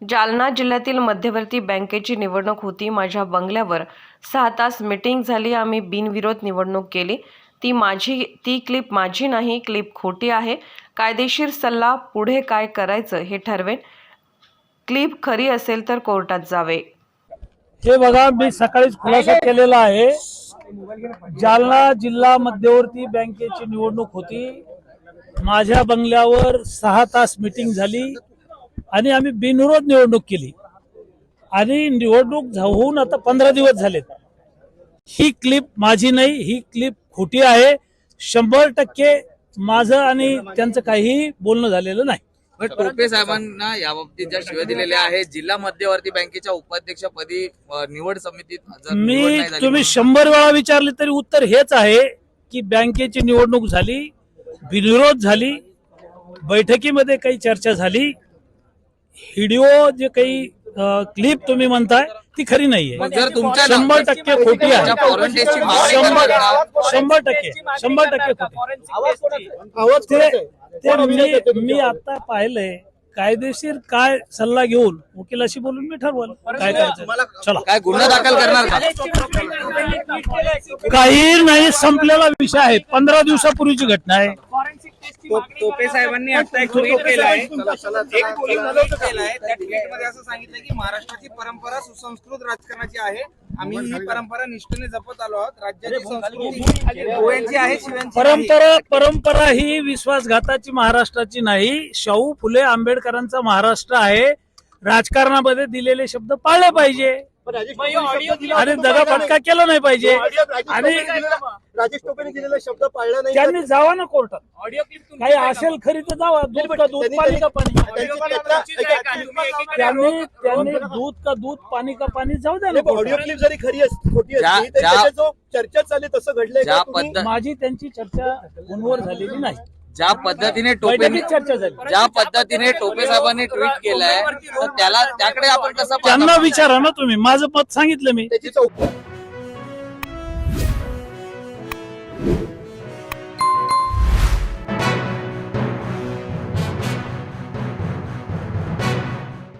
जालना जिल्ह्यातील मध्यवर्ती बँकेची निवडणूक होती। माझ्या बंगल्यावर 6 तास मीटिंग झाली। आम्ही बिनविरोध निवडणूक केली। ती क्लिप माझी नाही, क्लिप खोटी आहे। कायदेशीर सल्ला पुढे काय करायचं हे ठरवेन। क्लिप खरी असेल तर कोर्टात जावे। हे बघा, मी सकाळीच खुलासा केलेला आहे। जालना जिल्हा मध्यवर्ती बँकेची निवडणूक होती। माझ्या बंगल्यावर 6 तास मीटिंग झाली आणि आम्ही बिनविरोध निवडणूक केली आणि निवडणूक होऊन आता 15 दिवस झालेत। ही क्लिप माझी नाही, ही क्लिप खोटी आहे। 100% माझं आणि त्यांचं काही बोलणं झालेलं नाही। टोपे साहेबांना याबाबतीत ज्या शिव्या दिलेल्या आहेत, जिल्हा मध्यवर्ती बँकेच्या उपाध्यक्षपदी निवड समितीत तुम्ही 100 वेळा विचारले तरी उत्तर हेच आहे की बँकेची निवडणूक झाली, बिनविरोध झाली, बैठकीमध्ये काही चर्चा झाली। व्हिडिओ जे काही क्लिप तुम्ही म्हणताय ती खरी नाहीये। 100% खोटी आहे। 100% मी आता पाहिलंय। कायदेशीर काय सल्ला घेऊन वकिलाशी बोलून मी ठरवलं काय करायचं। चला, काय गुन्हा दाखल करणार का? काही नाही, संपलेला विषय आहे। 15 दिवसापूर्वीची घटना आहे। टोपे साहेबांनी आता एक ट्विट केलाय, त्या ट्विटमध्ये असं सांगितलं की महाराष्ट्राची परंपरा सुसंस्कृत राजकारणाची आहे। आम्ही ही परंपरा निष्ठेने जपत आलो आहोत। राज्याची संस्कृती गोव्यांची आहे, शिवांची परंपरा ही विश्वासघाताची महाराष्ट्राची नाही, शाहू फुले आंबेडकरांचा महाराष्ट्र आहे। राजकारणामध्ये दिलेले शब्द पाळले पाहिजे आणि दगाफटका केला नाही पाहिजे। आणि राजेश टोपेने दिलेला शब्द पाळला नाही, त्यांनी जावा ना कोर्टात। काही असेल खरी तर जावा। दूध का दूध, पाणी का पाणी। त्यांनी दूध का दूध, पाणी का पाणी जाऊ द्या ना। ऑडिओ क्लिप जरी खरी खोटी असली तरी त्याच्या जो चर्चा चालली तसं घडलंय। माझी त्यांची चर्चा फोनवर झालेली नाही। ज्या पद्धतीने चर्चा झाली, ज्या पद्धतीने टोपे साहेबांनी ट्विट केलंय, तर त्याकडे आपण कसं त्यांना विचारा ना तुम्ही। माझं मत सांगितलं मी। त्याची चौकशी